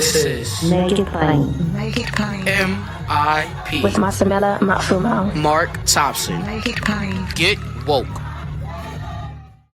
This is Make it plain. Make it plain. MIP With Masamela Matfumo. Mark Thompson. Make it plain. Get woke.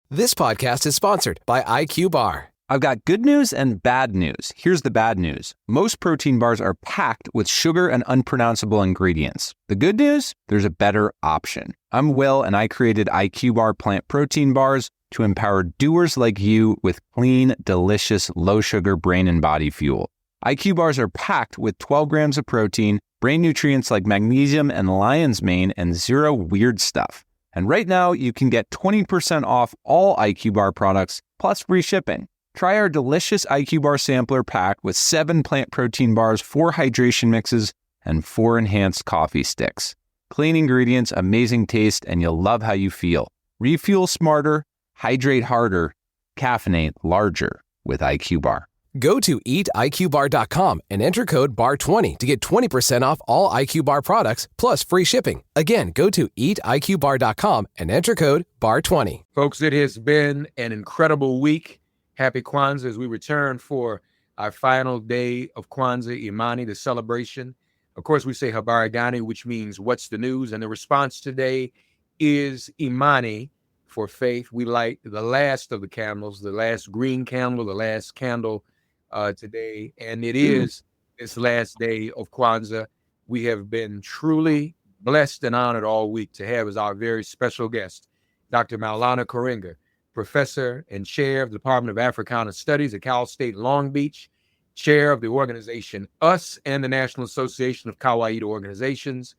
This podcast is sponsored by IQ Bar. I've got good news and bad news. Here's the bad news. Most protein bars are packed with sugar and unpronounceable ingredients. The good news? There's a better option. I'm Will, and I created IQ Bar plant protein bars to empower doers like you with clean, delicious, low-sugar brain and body fuel. IQ Bars are packed with 12 grams of protein, brain nutrients like magnesium and lion's mane, and zero weird stuff. And right now, you can get 20% off all IQ Bar products, plus free shipping. Try our delicious IQ Bar sampler pack with 7 plant protein bars, 4 hydration mixes, and 4 enhanced coffee sticks. Clean ingredients, amazing taste, and you'll love how you feel. Refuel smarter, hydrate harder, caffeinate larger with IQ Bar. Go to eatiqbar.com and enter code BAR20 to get 20% off all IQ Bar products plus free shipping. Again, go to eatiqbar.com and enter code BAR20. Folks, it has been an incredible week. Happy Kwanzaa as we return for our final day of Kwanzaa, Imani, the celebration. Of course, we say Habari Gani, which means what's the news? And the response today is Imani for faith. We light the last of the candles, the last green candle, the last candle today. And it is this last day of Kwanzaa. We have been truly blessed and honored all week to have as our very special guest, Dr. Maulana Karenga, Professor and Chair of the Department of Africana Studies at Cal State Long Beach, Chair of the organization US and the National Association of Kawaida Organizations.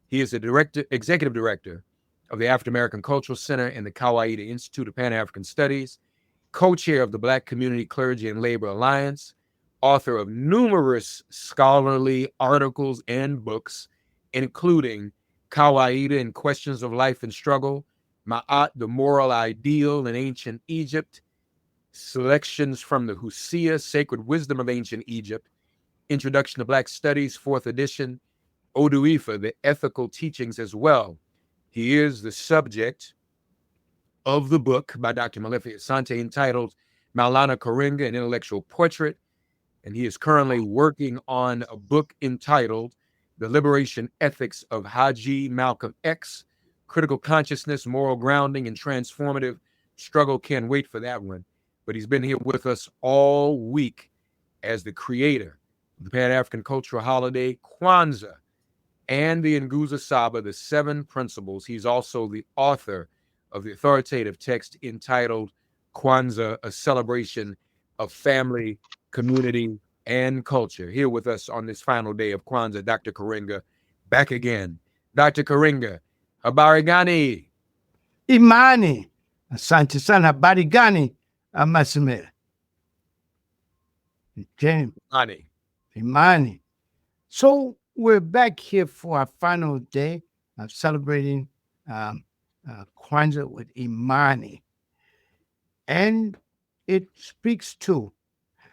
He is the Executive Director of the African American Cultural Center and the Kawaida Institute of Pan-African Studies, co-chair of the Black Community Clergy and Labor Alliance, author of numerous scholarly articles and books, including Kawaida and Questions of Life and Struggle, Maat, the Moral Ideal in Ancient Egypt, Selections from the Husia, Sacred Wisdom of Ancient Egypt, Introduction to Black Studies, 4th edition, Odu Ifa, the Ethical Teachings as well. He is the subject of the book by Dr. Molefi Asante entitled Maulana Karenga, an Intellectual Portrait, and he is currently working on a book entitled The Liberation Ethics of Haji Malcolm X, Critical Consciousness, Moral Grounding and Transformative Struggle. Can't wait for that one. But he's been here with us all week as the creator of the Pan-African cultural holiday, Kwanzaa, and the Nguzo Saba, the 7 principles. He's also the author of the authoritative text entitled Kwanzaa, a celebration of family, community, and culture. Here with us on this final day of Kwanzaa, Dr. Karenga, back again. Dr. Karenga, Habari Gani. Imani. Asante sana. Habari Gani. Amasimela. Imani. So we're back here for our final day of celebrating Kwanzaa with Imani. And it speaks to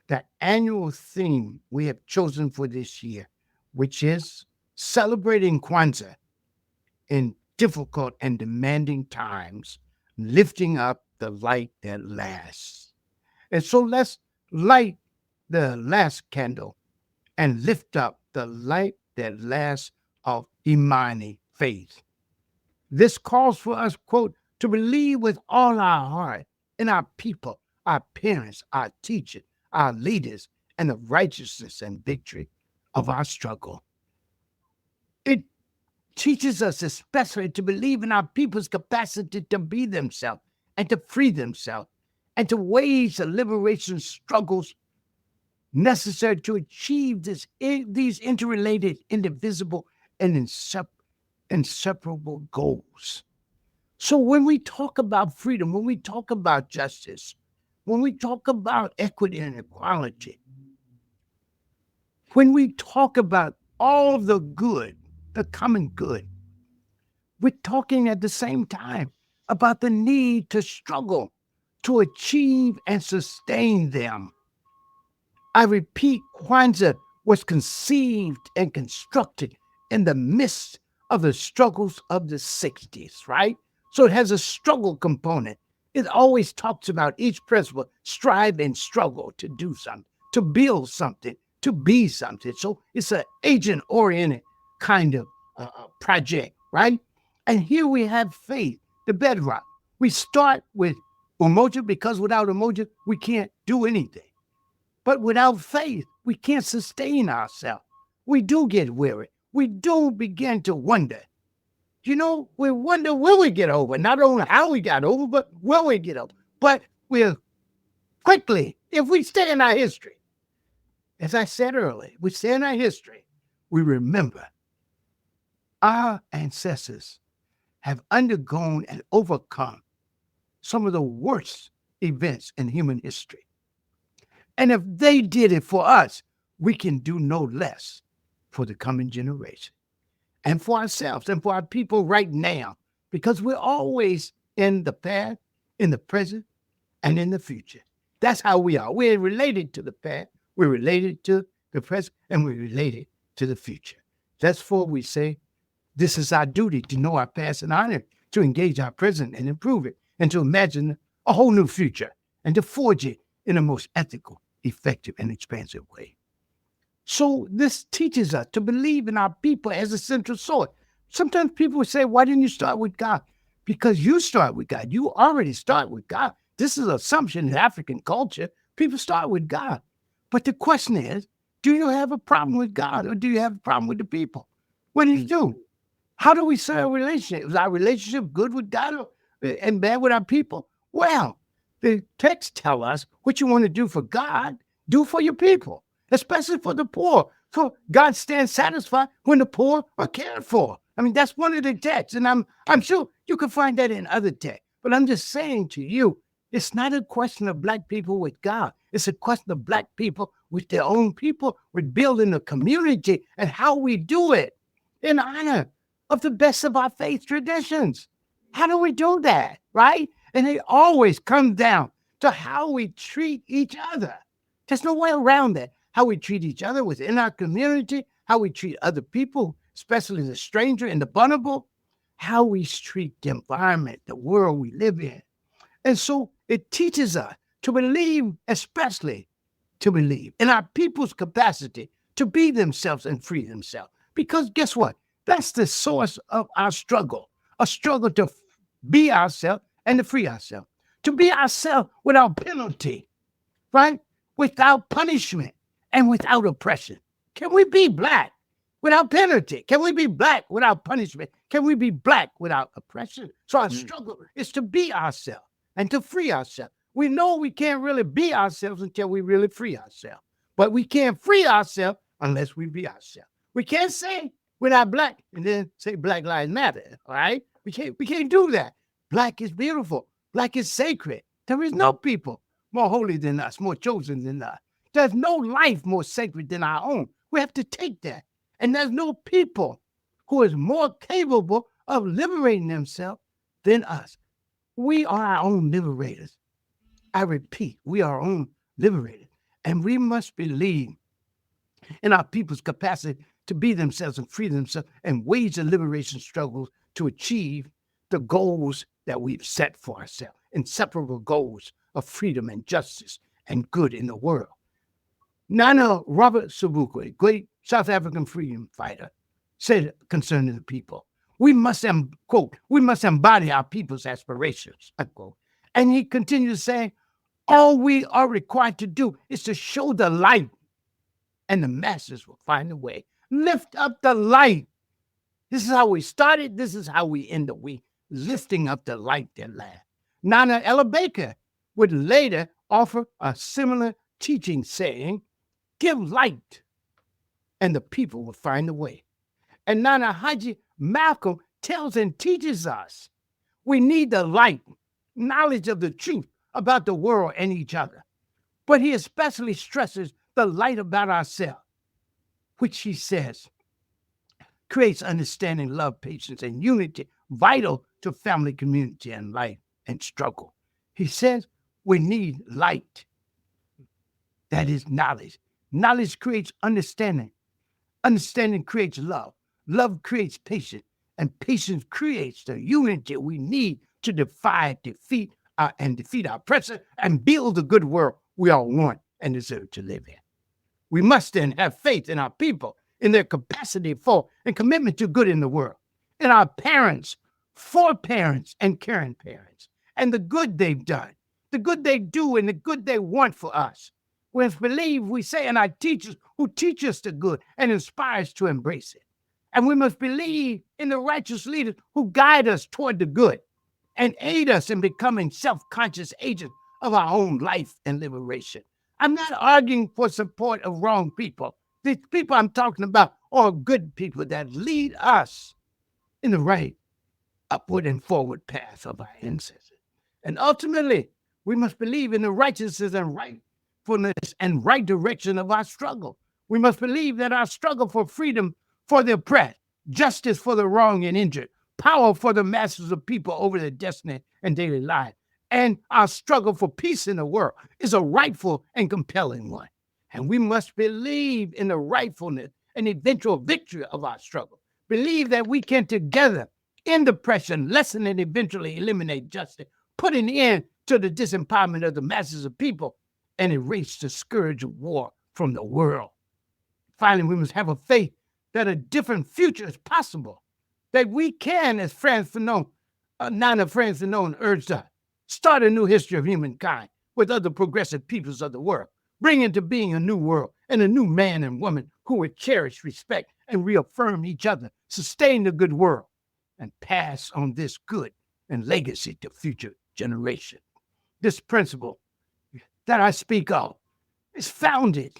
the annual theme we have chosen for this year, which is celebrating Kwanzaa in difficult and demanding times, lifting up the light that lasts. And so let's light the last candle and lift up the light that lasts of Imani, faith. This calls for us, quote, to believe with all our heart in our people, our parents, our teachers, our leaders, and the righteousness and victory of our struggle. It teaches us especially to believe in our people's capacity to be themselves and to free themselves and to wage the liberation struggles necessary to achieve these interrelated, indivisible, and inseparable goals. So when we talk about freedom, when we talk about justice, when we talk about equity and equality, when we talk about all the good, the common good, we're talking at the same time about the need to struggle to achieve and sustain them. I repeat, Kwanzaa was conceived and constructed in the midst of the struggles of the 60s, right? So it has a struggle component. It always talks about each principle, strive and struggle to do something, to build something, to be something. So it's an agent-oriented kind of project, right? And here we have faith, the bedrock. We start with umoja because without umoja, we can't do anything. But without faith, we can't sustain ourselves. We do get weary. We do begin to wonder. You know, we wonder will we get over? Not only how we got over, but will we get over? But we'll quickly, if we stay in our history, as I said earlier, we stay in our history, we remember our ancestors have undergone and overcome some of the worst events in human history. And if they did it for us, we can do no less for the coming generation and for ourselves and for our people right now, because we're always in the past, in the present, and in the future. That's how we are. We're related to the past, we're related to the present, and we're related to the future. That's why we say this is our duty to know our past and honor, to engage our present and improve it, and to imagine a whole new future and to forge it in the most ethical, effective, and expansive way. So this teaches us to believe in our people as a central source. Sometimes people will say, why didn't you start with God? Because you start with God. You already start with God. This is an assumption in African culture. People start with God. But the question is, do you have a problem with God or do you have a problem with the people? What do you do? How do we serve a relationship? Is our relationship good with God and bad with our people? Well, the texts tell us what you want to do for God, do for your people, especially for the poor. So God stands satisfied when the poor are cared for. I mean, that's one of the texts, and I'm sure you can find that in other texts. But I'm just saying to you, it's not a question of Black people with God. It's a question of Black people with their own people, with building a community and how we do it in honor of the best of our faith traditions. How do we do that, right? And it always comes down to how we treat each other. There's no way around that. How we treat each other within our community, how we treat other people, especially the stranger and the vulnerable, how we treat the environment, the world we live in. And so it teaches us to believe, especially to believe in our people's capacity to be themselves and free themselves. Because guess what? That's the source of our struggle, a struggle to be ourselves and to free ourselves, to be ourselves without penalty, right? Without punishment and without oppression. Can we be Black without penalty? Can we be Black without punishment? Can we be Black without oppression? So our struggle is to be ourselves and to free ourselves. We know we can't really be ourselves until we really free ourselves. But we can't free ourselves unless we be ourselves. We can't say we're not Black and then say Black Lives Matter, all right? We can't do that. Black is beautiful. Black is sacred. There is no people more holy than us, more chosen than us. There's no life more sacred than our own. We have to take that. And there's no people who is more capable of liberating themselves than us. We are our own liberators. I repeat, we are our own liberators. And we must believe in our people's capacity to be themselves and free themselves and wage the liberation struggles to achieve the goals that we've set for ourselves, inseparable goals of freedom and justice and good in the world. Nana Robert Sobukwe, a great South African freedom fighter, said concerning the people, we must, quote, we must embody our people's aspirations, unquote. And he continues saying, all we are required to do is to show the light and the masses will find a way. Lift up the light. This is how we started. This is how we end up. We lifting up the light that lasts. Nana Ella Baker would later offer a similar teaching saying, give light and the people will find a way. And Nana Haji Malcolm tells and teaches us we need the light, knowledge of the truth about the world and each other. But he especially stresses the light about ourselves, which he says creates understanding, love, patience, and unity vital to family, community, and life and struggle. He says we need light. That is knowledge. Knowledge creates understanding. Understanding creates love. Love creates patience. And patience creates the unity we need to defeat our oppressor and build the good world we all want and deserve to live in. We must then have faith in our people, in their capacity for and commitment to good in the world, in our parents, for parents and caring parents, and the good they've done, the good they do, and the good they want for us. We must believe, we say, in our teachers who teach us the good and inspire us to embrace it. And we must believe in the righteous leaders who guide us toward the good and aid us in becoming self-conscious agents of our own life and liberation. I'm not arguing for support of wrong people. These people I'm talking about are good people that lead us in the right, upward and forward path of our ancestors. And ultimately, we must believe in the righteousness and rightfulness and right direction of our struggle. We must believe that our struggle for freedom for the oppressed, justice for the wrong and injured, power for the masses of people over their destiny and daily life, and our struggle for peace in the world is a rightful and compelling one. And we must believe in the rightfulness and eventual victory of our struggle. Believe that we can together end oppression, lessen and eventually eliminate justice, put an end to the disempowerment of the masses of people, and erase the scourge of war from the world. Finally, we must have a faith that a different future is possible, that we can, as Nana France Fanon urged us, start a new history of humankind with other progressive peoples of the world, bring into being a new world and a new man and woman who would cherish, respect, and reaffirm each other, sustain the good world, and pass on this good and legacy to future generations. This principle that I speak of is founded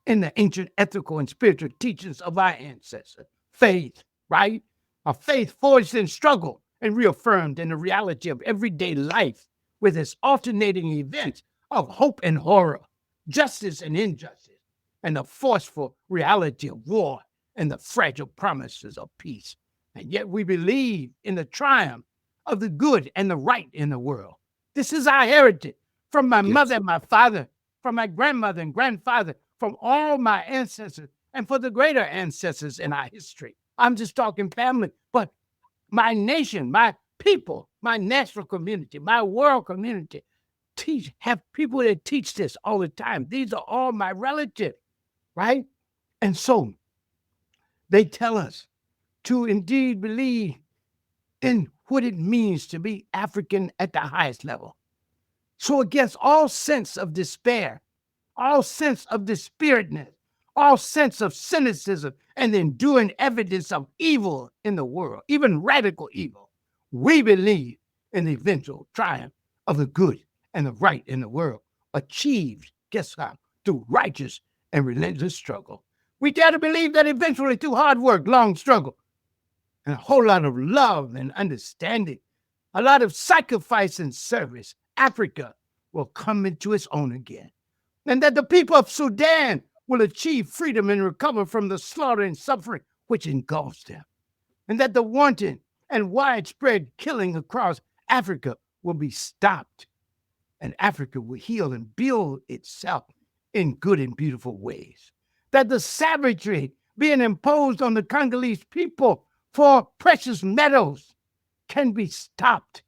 in the ancient ethical and spiritual teachings of our ancestors. Faith, right? A faith forged in struggle and reaffirmed in the reality of everyday life with its alternating events of hope and horror, justice and injustice, and the forceful reality of war and the fragile promises of peace. And yet we believe in the triumph of the good and the right in the world. This is our heritage from my mother and my father, from my grandmother and grandfather, from all my ancestors, and for the greater ancestors in our history. I'm just talking family, but my nation, my people, my national community, my world community, have people that teach this all the time. These are all my relatives, right? And so they tell us to indeed believe in what it means to be African at the highest level. So against all sense of despair, all sense of dispiritedness, all sense of cynicism, and the enduring evidence of evil in the world, even radical evil, we believe in the eventual triumph of the good and the right in the world, achieved, guess how, through righteous and relentless struggle. We dare to believe that eventually through hard work, long struggle, and a whole lot of love and understanding, a lot of sacrifice and service, Africa will come into its own again. And that the people of Sudan will achieve freedom and recover from the slaughter and suffering which engulfs them. And that the wanton and widespread killing across Africa will be stopped. And Africa will heal and build itself in good and beautiful ways. That the savagery being imposed on the Congolese people for precious metals can be stopped.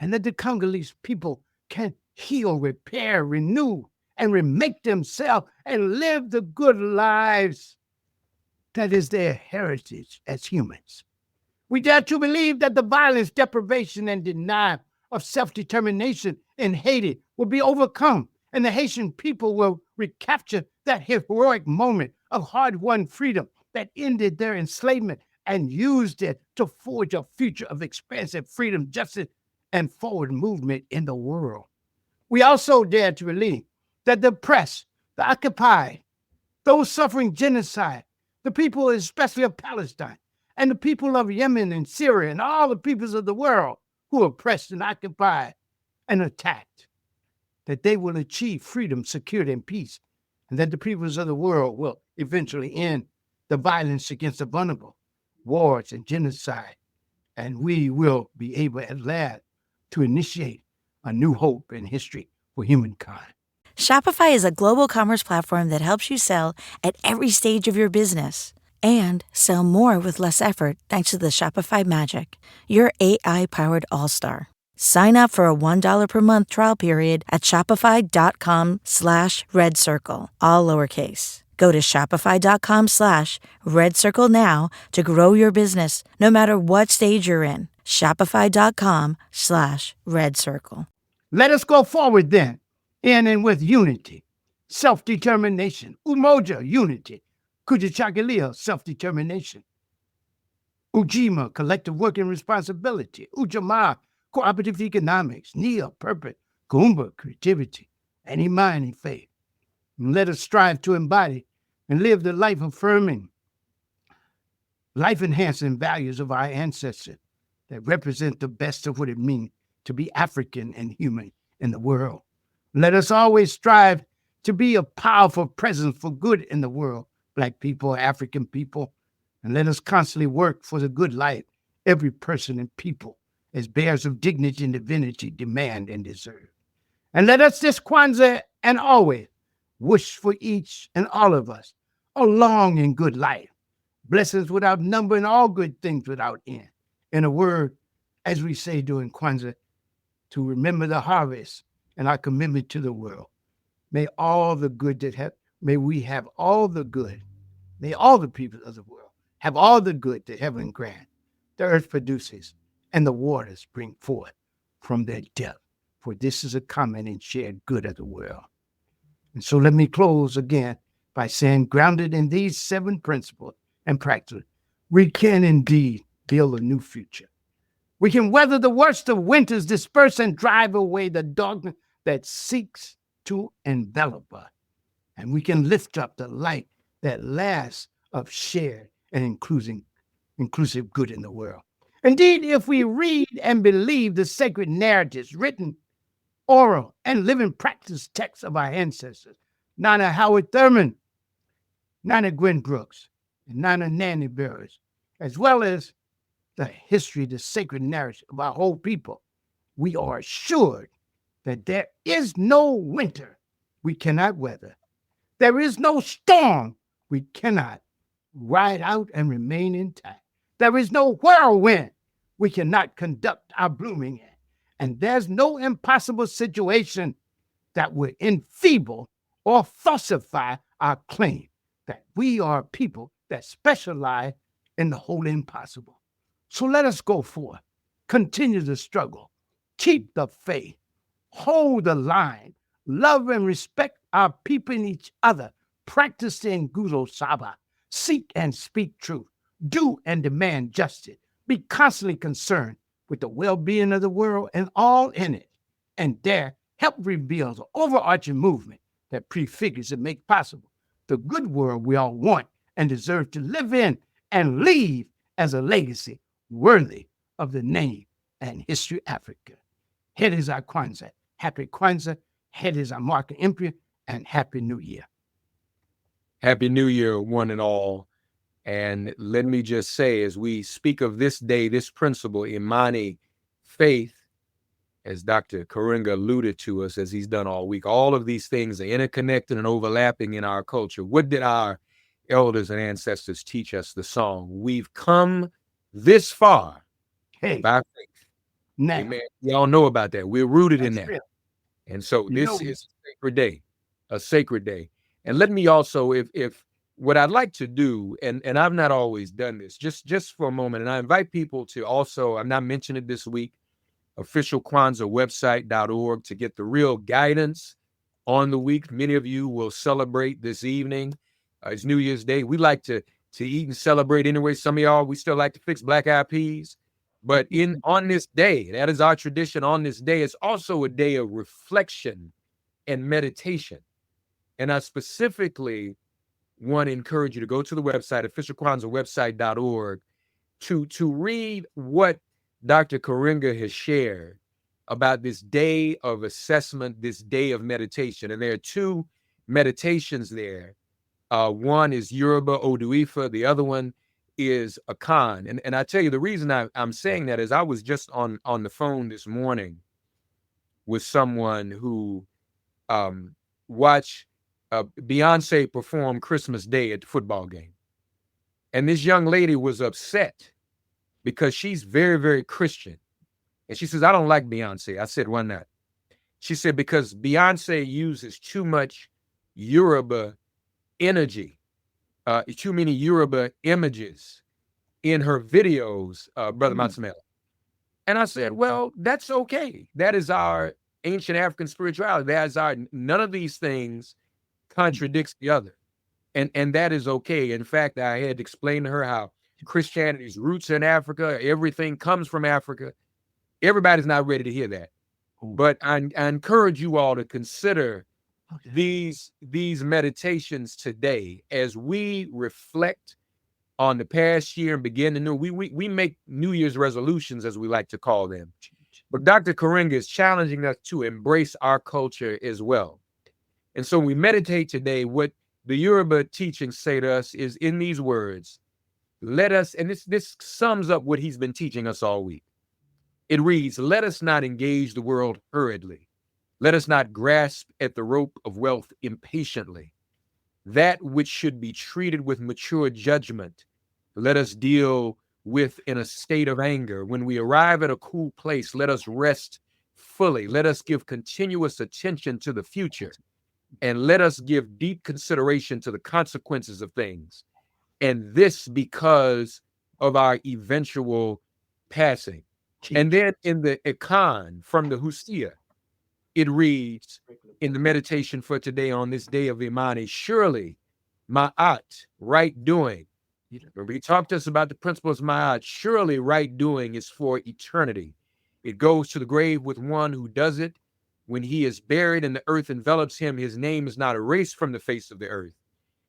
And that the Congolese people can heal, repair, renew, and remake themselves and live the good lives that is their heritage as humans. We dare to believe that the violence, deprivation, and denial of self-determination in Haiti will be overcome, and the Haitian people will recapture that heroic moment of hard-won freedom that ended their enslavement and used it to forge a future of expansive freedom, justice, and forward movement in the world. We also dare to believe that the oppressed, the occupied, those suffering genocide, the people especially of Palestine, and the people of Yemen and Syria, and all the peoples of the world who are oppressed and occupied and attacked, that they will achieve freedom, security, and peace, and that the peoples of the world will eventually end the violence against the vulnerable, wars and genocide, and we will be able at last to initiate a new hope in history for humankind. Shopify is a global commerce platform that helps you sell at every stage of your business and sell more with less effort thanks to the Shopify magic, your AI-powered all-star. Sign up for a $1 per month trial period at shopify.com/redcircle, all lowercase. Go to shopify.com/redcircle now to grow your business, no matter what stage you're in. Shopify.com/redcircle. Let us go forward then, in and with unity, self-determination, umoja, unity, kujichagulia, self-determination, ujima, collective work and responsibility, ujamaa, cooperative economics, nia, purpose, kuumba, creativity, and Imani, faith. And let us strive to embody and live the life-affirming, life-enhancing values of our ancestors that represent the best of what it means to be African and human in the world. Let us always strive to be a powerful presence for good in the world, Black people, African people, and let us constantly work for the good life every person and people as bearers of dignity and divinity demand and deserve. And let us this Kwanzaa and always wish for each and all of us a long and good life, blessings without number and all good things without end. In a word, as we say during Kwanzaa, to remember the harvest and our commitment to the world. May all the good may we have all the good. May all the people of the world have all the good that heaven grant, the earth produces, and the waters bring forth from their depth. For this is a common and shared good of the world. And so let me close again by saying, grounded in these 7 principles and practices, we can indeed build a new future. We can weather the worst of winters, disperse and drive away the darkness that seeks to envelop us. And we can lift up the light that lasts of shared and inclusive good in the world. Indeed, if we read and believe the sacred narratives, written, oral, and living practice texts of our ancestors, Nana Howard Thurman, Nana Gwen Brooks, and Nana Nanny Barrows, as well as the history, the sacred narrative of our whole people, we are assured that there is no winter we cannot weather. There is no storm we cannot ride out and remain intact. There is no whirlwind we cannot conduct our blooming in. And there's no impossible situation that would enfeeble or falsify our claim that we are people that specialize in the wholly impossible. So let us go forth, continue the struggle, keep the faith, hold the line, love and respect our people and each other, practice the Nguzo Saba, seek and speak truth, do and demand justice, be constantly concerned with the well-being of the world and all in it, and there help reveal the overarching movement that prefigures and makes possible the good world we all want and deserve to live in and leave as a legacy worthy of the name and history of Africa. Head is our Kwanzaa. Happy Kwanzaa. Head is our Mark of Empire, and Happy New Year. Happy New Year, one and all. And let me just say, as we speak of this day, this principle, Imani, faith, as Dr. Karenga alluded to us, as he's done all week, all of these things are interconnected and overlapping in our culture. What did our elders and ancestors teach us? The song, we've come this far by faith. Now, amen. Y'all know about that. We're rooted in that. Real. And so this is a sacred day. And let me also, if what I'd like to do, and I've not always done this, just for a moment, and I invite people to also, I'm not mentioning it this week, official Kwanzaa website.org to get the real guidance on the week. Many of you will celebrate this evening. It's New Year's Day. We like to eat and celebrate anyway. Some of y'all, we still like to fix black eyed peas. But on this day, that is our tradition. On this day, it's also a day of reflection and meditation. And I specifically want to encourage you to go to the website, officialkwanzaawebsite.org, to read what Dr. Karenga has shared about this day of assessment, this day of meditation. And there are 2 meditations there. One is Yoruba, Odu Ifa. The other one is Akan. And I tell you, the reason I'm saying that is I was just on the phone this morning with someone who watched Beyonce perform Christmas Day at the football game. And this young lady was upset because she's very, very Christian. And she says, I don't like Beyonce. I said, why not? She said, because Beyonce uses too much Yoruba energy, too many Yoruba images in her videos, Brother Matsamela. And I said, well, that's okay. That is our ancient African spirituality. That is none of these things contradicts the other. And that is okay. In fact, I had to explain to her how Christianity's roots in Africa, everything comes from Africa. Everybody's not ready to hear that. But I encourage you all to consider these meditations today as we reflect on the past year and begin to know. We make New Year's resolutions, as we like to call them. But Dr. Karenga is challenging us to embrace our culture as well. And so we meditate today. What the Yoruba teachings say to us is in these words, let us, and this sums up what he's been teaching us all week. It reads, let us not engage the world hurriedly. Let us not grasp at the rope of wealth impatiently. That which should be treated with mature judgment, let us deal with in a state of anger. When we arrive at a cool place, let us rest fully. Let us give continuous attention to the future. And let us give deep consideration to the consequences of things. And this because of our eventual passing. And then in the Ikan from the Husia, it reads in the meditation for today on this day of Imani, surely Maat, right doing. When he talked to us about the principles of Maat, surely right doing is for eternity. It goes to the grave with one who does it. When he is buried and the earth envelops him, his name is not erased from the face of the earth.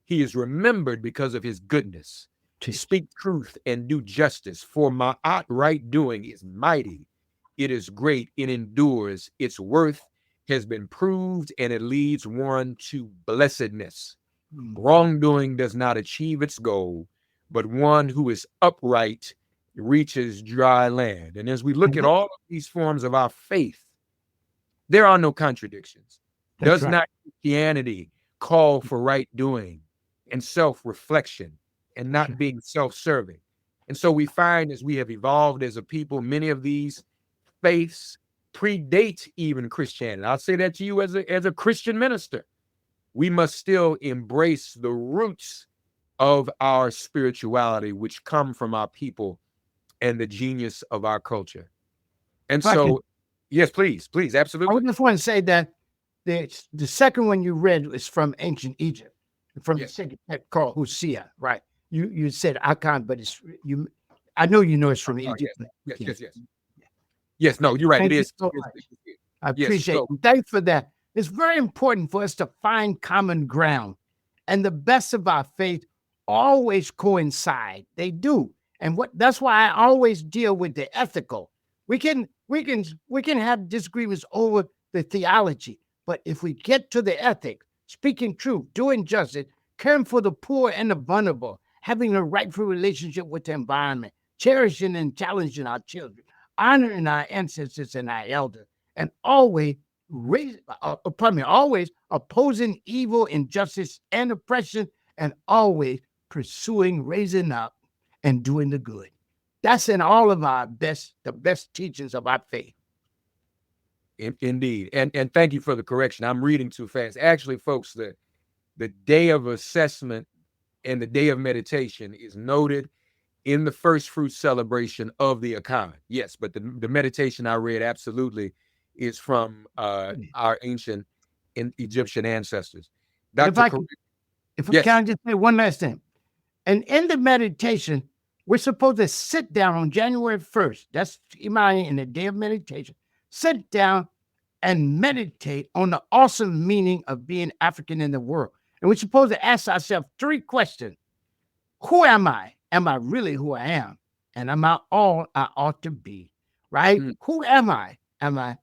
He is remembered because of his goodness. To speak truth and do justice, for Ma'at right doing is mighty. It is great, it endures, its worth has been proved, and it leads one to blessedness. Wrongdoing does not achieve its goal, but one who is upright reaches dry land. And as we look at all of these forms of our faith, there are no contradictions. Does not Christianity call for right doing and self-reflection and not being self-serving? And so we find as we have evolved as a people, many of these faiths predate even Christianity. I'll say that to you as a Christian minister. We must still embrace the roots of our spirituality, which come from our people and the genius of our culture. And so, yes, please, absolutely. I just want to say that the second one you read is from ancient Egypt, from the second text called Husia, right? You said Akan, but it's you. I know you know it's from Egypt. Yes, no, you're right. Thank it you is. So much. I appreciate it. Thanks for that. It's very important for us to find common ground, and the best of our faith always coincide. They do, and that's why I always deal with the ethical. We can have disagreements over the theology, but if we get to the ethic, speaking truth, doing justice, caring for the poor and the vulnerable, having a rightful relationship with the environment, cherishing and challenging our children, honoring our ancestors and our elders, and always opposing evil, injustice, and oppression, and always pursuing raising up and doing the good. That's in all of the best teachings of our faith. Indeed. And thank you for the correction. I'm reading too fast. Actually, folks, the day of assessment and the day of meditation is noted in the first fruit celebration of the Akan. Yes, but the meditation I read absolutely is from our ancient Egyptian ancestors. If we can just say one last thing. And in the meditation, we're supposed to sit down on January 1st. That's Imani in the day of meditation. Sit down and meditate on the awesome meaning of being African in the world. And we're supposed to ask ourselves 3 questions. Who am I? Am I really who I am? And am I all I ought to be? Right? Who am I? Am I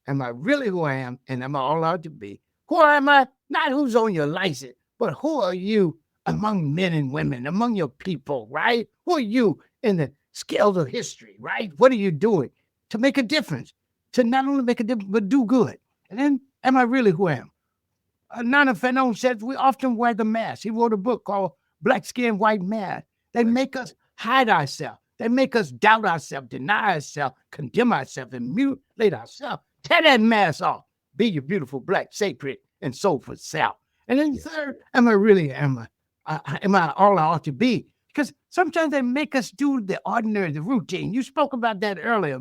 really who I am? And am I all I ought to be? Who am I? Not who's on your license, but who are you among men and women, among your people, right? Who are you in the scales of history, right? What are you doing to make a difference? To not only make a difference, but do good. And then, am I really who I am? Nana Fanon says we often wear the mask. He wrote a book called Black Skin, White Mask. They make us hide ourselves. They make us doubt ourselves, deny ourselves, condemn ourselves, and mutilate ourselves. Tear that mask off. Be your beautiful, black, sacred, and soulful self. And then third, am I all I ought to be? Because sometimes they make us do the ordinary, the routine. You spoke about that earlier,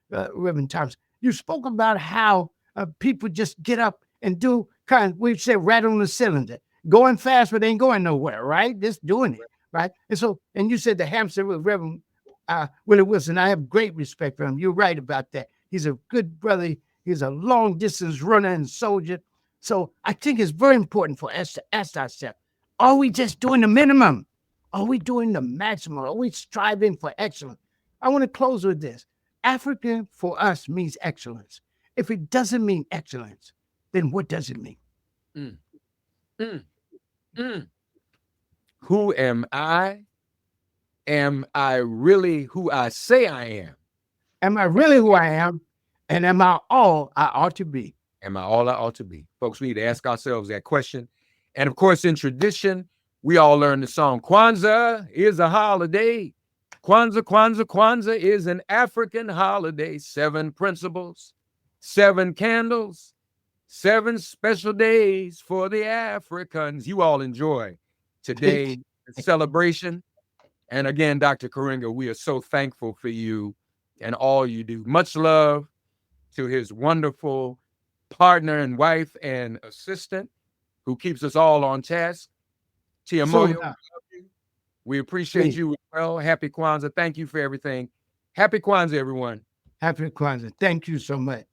Reverend Thomas. You spoke about how people just get up and do we say right on the cylinder, going fast, but ain't going nowhere, right? Just doing it, right? And you said the hamster with Reverend Willie Wilson. I have great respect for him. You're right about that. He's a good brother. He's a long distance runner and soldier. So I think it's very important for us to ask ourselves, are we just doing the minimum? Are we doing the maximum? Are we striving for excellence? I want to close with this. Africa for us means excellence. If it doesn't mean excellence, then what does it mean? Who am I? Am I really who I say I am? Am I really who I am? And am I all I ought to be? Am I all I ought to be? Folks, we need to ask ourselves that question. And of course, in tradition, we all learn the song, Kwanzaa is a holiday. Kwanzaa, Kwanzaa, Kwanzaa is an African holiday. 7 principles, 7 candles, 7 special days for the Africans. You all enjoy today's celebration. And again, Dr. Karenga, we are so thankful for you and all you do. Much love to his wonderful partner and wife and assistant who keeps us all on task. Tia Moyo, we appreciate you as well. Happy Kwanzaa. Thank you for everything. Happy Kwanzaa, everyone. Happy Kwanzaa. Thank you so much.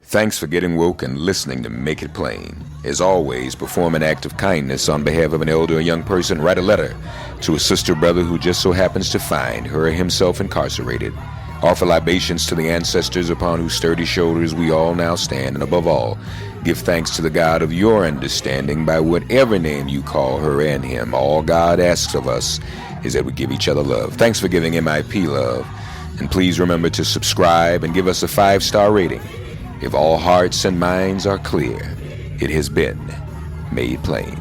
Thanks for getting woke and listening to Make It Plain. As always, perform an act of kindness on behalf of an elder or young person. Write a letter to a sister or brother who just so happens to find her or himself incarcerated. Offer libations to the ancestors upon whose sturdy shoulders we all now stand. And above all, give thanks to the God of your understanding by whatever name you call her and him. All God asks of us is that we give each other love. Thanks for giving MIP love. And please remember to subscribe and give us a 5-star rating. If all hearts and minds are clear, it has been made plain.